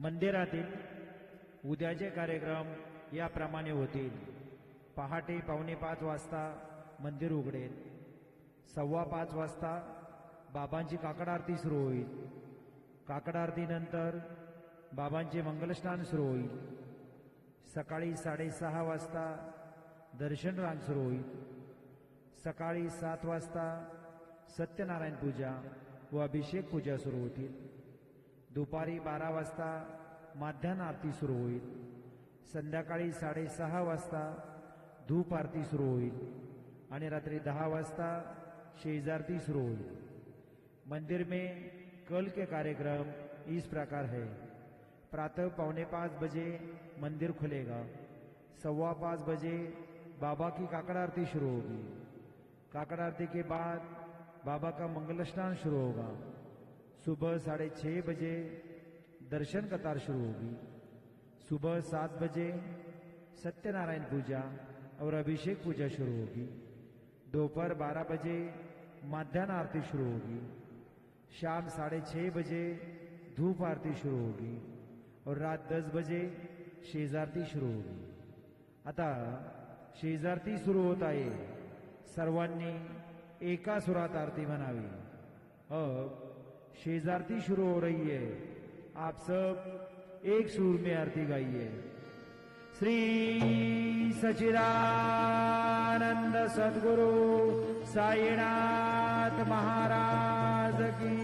मंदिरातील उद्याचे कार्यक्रम याप्रमाणे होतील. पहाटे 4:45 वाजता मंदिर उघडेल. 5:15 वाजता बाबांची काकड आरती सुरू होईल. काकड आरतीनंतर बाबांचे मंगलस्नान सुरू होईल. सकाळी 6:30 वाजता दर्शन रांग सुरू होईल. सकाळी 7 वाजता सत्यनारायण पूजा व अभिषेक पूजा सुरू होतील. दुपारी 12 वाजता माध्यान्ह आरती सुरू होईल. संध्याकाळी 6:30 वाजता धूप आरती सुरू होईल आणि रात्रि 10 वाजता शेजारती सुरू होईल. मंदिर में कल के कार्यक्रम इस प्रकार है. प्रातः 4:45 बजे मंदिर खुलेगा. 5:15 बजे बाबा की काकड़ आरती शुरू होगी. काकड़ आरती के बाद बाबा का मंगल स्नान शुरू होगा. सुबह 6:30 बजे दर्शन कतार शुरू होगी. सुबह 7 बजे सत्यनारायण पूजा और अभिषेक पूजा शुरू होगी. दोपहर 12 बजे माध्यान्ह आरती शुरू होगी. शाम 6:30 बजे धूप आरती शुरू होगी और रात 10 बजे शेजारती शुरू होगी. आता शेजारती सुरू होत आहे. सर्वांनी एका सुरात आरती म्हणावी. अब शेजारती शुरू हो रही है. आप सब एक सुर में आरती गाइए. श्री सच्चिदानंद सद्गुरु साईनाथ महाराज की